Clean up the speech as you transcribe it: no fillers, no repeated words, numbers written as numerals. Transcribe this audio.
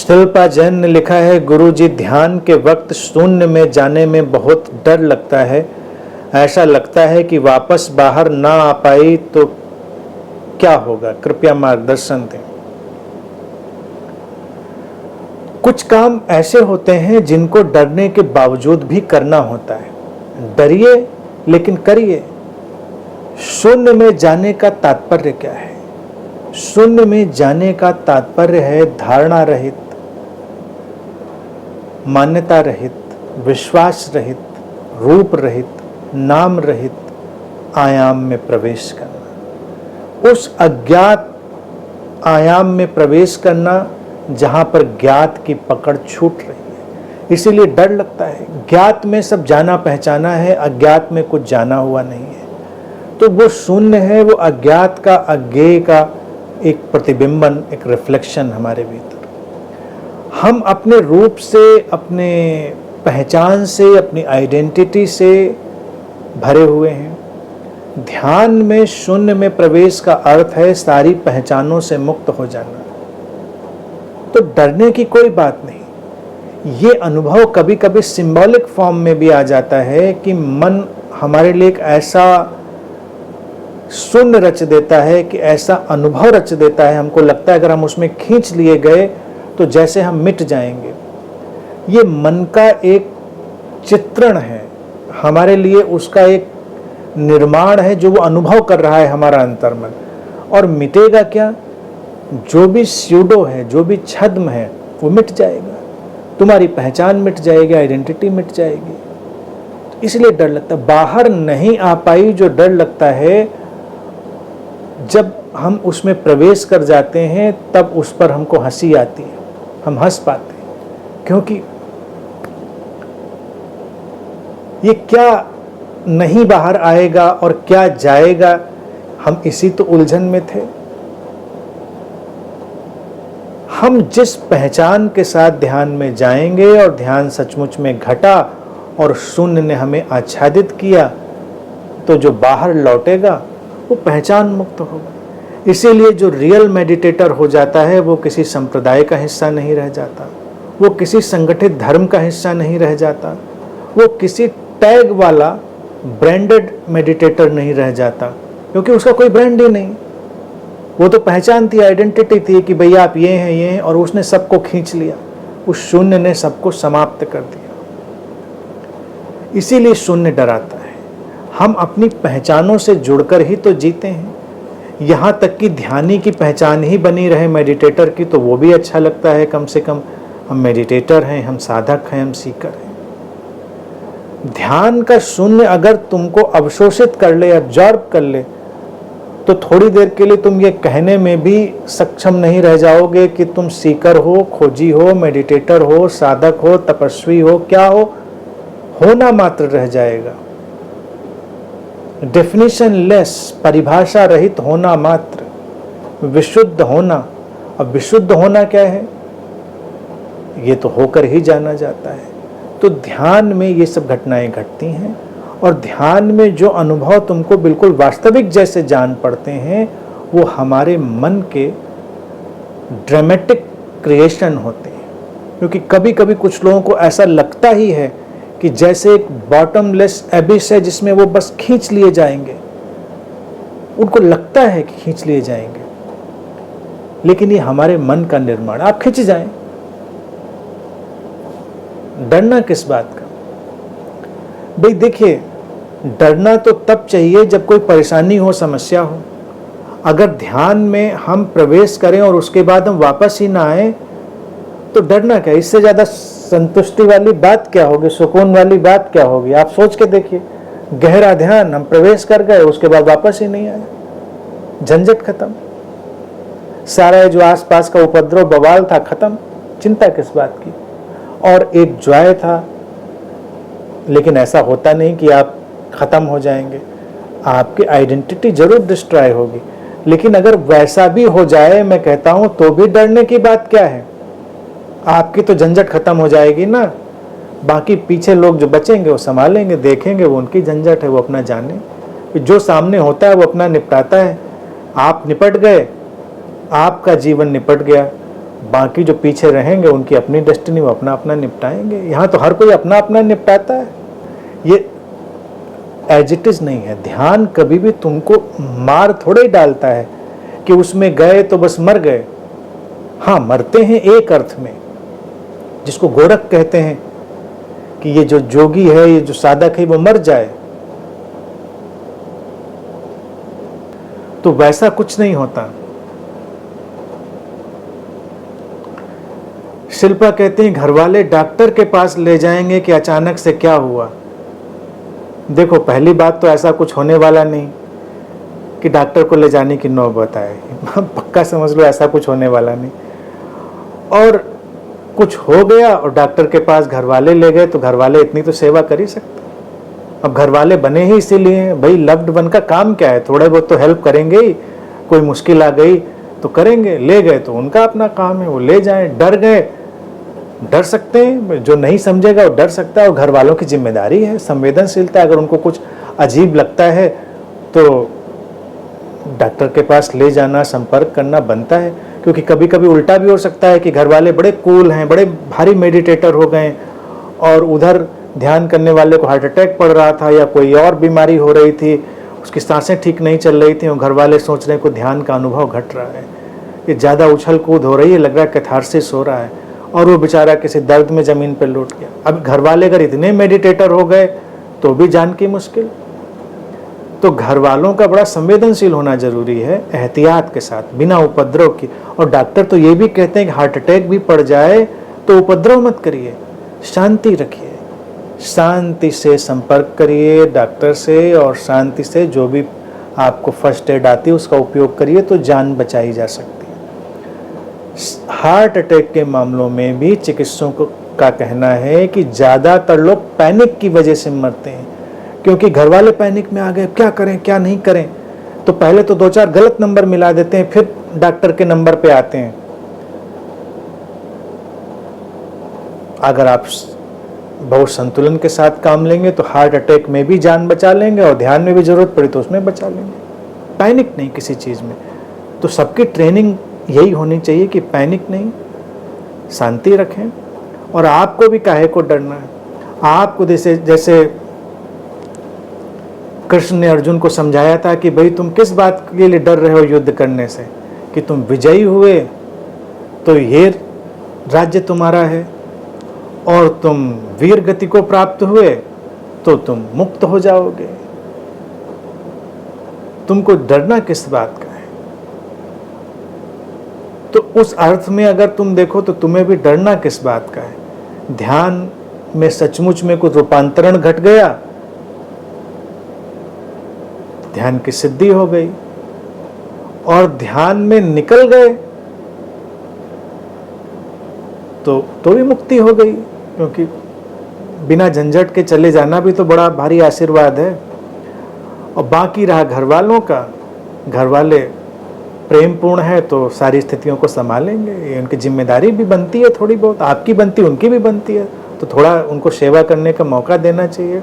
शिल्पा जैन ने लिखा है, गुरुजी ध्यान के वक्त शून्य में जाने में बहुत डर लगता है। ऐसा लगता है कि वापस बाहर ना आ पाई तो क्या होगा, कृपया मार्गदर्शन दें। कुछ काम ऐसे होते हैं जिनको डरने के बावजूद भी करना होता है। डरिए लेकिन करिए। शून्य में जाने का तात्पर्य क्या है? शून्य में जाने का तात्पर्य है धारणा रहित, मान्यता रहित, विश्वास रहित, रूप रहित, नाम रहित आयाम में प्रवेश करना। उस अज्ञात आयाम में प्रवेश करना जहां पर ज्ञात की पकड़ छूट रही है। इसीलिए डर लगता है। ज्ञात में सब जाना पहचाना है, अज्ञात में कुछ जाना हुआ नहीं है। तो वो शून्य है, वो अज्ञात का, अज्ञेय का एक प्रतिबिंबन, एक रिफ्लेक्शन हमारे भीतर। हम अपने रूप से, अपने पहचान से, अपनी आइडेंटिटी से भरे हुए हैं। ध्यान में शून्य में प्रवेश का अर्थ है सारी पहचानों से मुक्त हो जाना। तो डरने की कोई बात नहीं। ये अनुभव कभी कभी सिंबॉलिक फॉर्म में भी आ जाता है कि मन हमारे लिए एक ऐसा शून्य रच देता है, कि ऐसा अनुभव रच देता है, हमको लगता है अगर हम उसमें खींच लिए गए तो जैसे हम मिट जाएंगे। ये मन का एक चित्रण है, हमारे लिए उसका एक निर्माण है जो वो अनुभव कर रहा है हमारा अंतर्मन। और मिटेगा क्या? जो भी स्यूडो है, जो भी छद्म है, वो मिट जाएगा। तुम्हारी पहचान मिट जाएगी, आइडेंटिटी मिट जाएगी। इसलिए डर लगता है। बाहर नहीं आ पाई जो डर लगता है, जब हम उसमें प्रवेश कर जाते हैं तब उस पर हमको हंसी आती है, हम हंस पाते हैं। क्योंकि ये क्या नहीं बाहर आएगा और क्या जाएगा, हम इसी तो उलझन में थे। हम जिस पहचान के साथ ध्यान में जाएंगे और ध्यान सचमुच में घटा और शून्य ने हमें आच्छादित किया, तो जो बाहर लौटेगा वो पहचान मुक्त होगा। इसीलिए जो रियल मेडिटेटर हो जाता है वो किसी संप्रदाय का हिस्सा नहीं रह जाता, वो किसी संगठित धर्म का हिस्सा नहीं रह जाता, वो किसी टैग वाला ब्रांडेड मेडिटेटर नहीं रह जाता, क्योंकि उसका कोई ब्रांड ही नहीं। वो तो पहचान थी, आइडेंटिटी थी कि भैया आप ये हैं, और उसने सबको खींच लिया। उस शून्य ने सबको समाप्त कर दिया। इसीलिए शून्य डराता है। हम अपनी पहचानों से जुड़कर ही तो जीते हैं। यहाँ तक कि ध्यानी की पहचान ही बनी रहे मेडिटेटर की, तो वो भी अच्छा लगता है। कम से कम हम मेडिटेटर हैं, हम साधक हैं, हम सीकर हैं। ध्यान का शून्य अगर तुमको अवशोषित कर ले, अब्जॉर्ब कर ले, तो थोड़ी देर के लिए तुम ये कहने में भी सक्षम नहीं रह जाओगे कि तुम सीकर हो, खोजी हो, मेडिटेटर हो, साधक हो, तपस्वी हो, क्या हो। होना मात्र रह जाएगा। डेफिनेशन लेस, परिभाषा रहित होना मात्र, विशुद्ध होना। अब विशुद्ध होना क्या है? ये तो होकर ही जाना जाता है। तो ध्यान में ये सब घटनाएं घटती हैं, और ध्यान में जो अनुभव तुमको बिल्कुल वास्तविक जैसे जान पड़ते हैं, वो हमारे मन के ड्रामेटिक क्रिएशन होते हैं। क्योंकि कभी कभी कुछ लोगों को ऐसा लगता ही है कि जैसे एक बॉटमलेस एबिस है जिसमें वो बस खींच लिए जाएंगे। उनको लगता है कि खींच लिए जाएंगे, लेकिन ये हमारे मन का निर्माण। आप खींच जाएं, डरना किस बात का? भाई देखिए, डरना तो तब चाहिए जब कोई परेशानी हो, समस्या हो। अगर ध्यान में हम प्रवेश करें और उसके बाद हम वापस ही ना आए, तो डरना क्या? इससे ज्यादा संतुष्टि वाली बात क्या होगी, सुकून वाली बात क्या होगी? आप सोच के देखिए। गहरा ध्यान, हम प्रवेश कर गए, उसके बाद वापस ही नहीं आए, झंझट खत्म। सारा जो आसपास का उपद्रव बवाल था, खत्म। चिंता किस बात की? और एक जॉय था। लेकिन ऐसा होता नहीं कि आप खत्म हो जाएंगे। आपकी आइडेंटिटी जरूर डिस्ट्रॉय होगी, लेकिन अगर वैसा भी हो जाए, मैं कहता हूं, तो भी डरने की बात क्या है? आपकी तो झंझट खत्म हो जाएगी ना। बाकी पीछे लोग जो बचेंगे वो संभालेंगे, देखेंगे, वो उनकी झंझट है, वो अपना जाने। जो सामने होता है वो अपना निपटाता है। आप निपट गए, आपका जीवन निपट गया। बाकी जो पीछे रहेंगे उनकी अपनी डेस्टिनी वो अपना अपना निपटाएंगे। यहाँ तो हर कोई अपना अपना निपटाता है। ये एज इट इज नहीं है। ध्यान कभी भी तुमको मार थोड़े ही डालता है कि उसमें गए तो बस मर गए। हाँ, मरते हैं एक अर्थ में, जिसको गोरख कहते हैं कि ये जो जोगी है, ये जो साधक है, वो मर जाए, तो वैसा कुछ नहीं होता। शिल्पा कहते हैं घर वाले डॉक्टर के पास ले जाएंगे कि अचानक से क्या हुआ। देखो, पहली बात तो ऐसा कुछ होने वाला नहीं कि डॉक्टर को ले जाने की नौबत आए। पक्का समझ लो, ऐसा कुछ होने वाला नहीं। और कुछ हो गया और डॉक्टर के पास घर वाले ले गए तो घर वाले इतनी तो सेवा कर ही सकते। अब घर वाले बने ही इसीलिए, भाई लव्ड वन का काम क्या है, थोड़े बहुत तो हेल्प करेंगे ही। कोई मुश्किल आ गई तो करेंगे, ले गए तो उनका अपना काम है, वो ले जाएं। डर गए, डर सकते हैं, जो नहीं समझेगा वो डर सकता है, और घर वालों की जिम्मेदारी है, संवेदनशीलता। अगर उनको कुछ अजीब लगता है तो डॉक्टर के पास ले जाना, संपर्क करना बनता है। क्योंकि कभी कभी उल्टा भी हो सकता है कि घर वाले बड़े कूल हैं, बड़े भारी मेडिटेटर हो गए, और उधर ध्यान करने वाले को हार्ट अटैक पड़ रहा था या कोई और बीमारी हो रही थी, उसकी सांसें ठीक नहीं चल रही थी, और घर वाले सोच रहे हैं को ध्यान का अनुभव घट रहा है, ये ज़्यादा उछल कूद हो रही है, लग रहा है कैथारसिस हो रहा है, और वो बेचारा किसी दर्द में ज़मीन पर लौट गया। अब घर वाले अगर इतने मेडिटेटर हो गए तो भी जान की मुश्किल। तो घर वालों का बड़ा संवेदनशील होना जरूरी है, एहतियात के साथ, बिना उपद्रव की। और डॉक्टर तो ये भी कहते हैं कि हार्ट अटैक भी पड़ जाए तो उपद्रव मत करिए, शांति रखिए, शांति से संपर्क करिए डॉक्टर से, और शांति से जो भी आपको फर्स्ट एड आती है उसका उपयोग करिए, तो जान बचाई जा सकती है। हार्ट अटैक के मामलों में भी चिकित्सकों का कहना है कि ज़्यादातर लोग पैनिक की वजह से मरते हैं, क्योंकि घर वाले पैनिक में आ गए, क्या करें क्या नहीं करें, तो पहले तो 2-4 गलत नंबर मिला देते हैं, फिर डॉक्टर के नंबर पे आते हैं। अगर आप बहुत संतुलन के साथ काम लेंगे तो हार्ट अटैक में भी जान बचा लेंगे, और ध्यान में भी जरूरत पड़ी तो उसमें बचा लेंगे। पैनिक नहीं किसी चीज़ में। तो सबकी ट्रेनिंग यही होनी चाहिए कि पैनिक नहीं, शांति रखें। और आपको भी काहे को डरना है, आपको जैसे कृष्ण ने अर्जुन को समझाया था कि भाई तुम किस बात के लिए डर रहे हो युद्ध करने से, कि तुम विजयी हुए तो ये राज्य तुम्हारा है, और तुम वीर गति को प्राप्त हुए तो तुम मुक्त हो जाओगे। तुमको डरना किस बात का है? तो उस अर्थ में अगर तुम देखो तो तुम्हें भी डरना किस बात का है? ध्यान में सचमुच में कुछ रूपांतरण घट गया, ध्यान की सिद्धि हो गई, और ध्यान में निकल गए तो भी मुक्ति हो गई। क्योंकि बिना झंझट के चले जाना भी तो बड़ा भारी आशीर्वाद है। और बाकी रहा घर वालों का, घर वाले प्रेम पूर्ण है तो सारी स्थितियों को संभालेंगे, ये उनकी जिम्मेदारी भी बनती है, थोड़ी बहुत आपकी बनती है, उनकी भी बनती है, तो थोड़ा उनको सेवा करने का मौका देना चाहिए।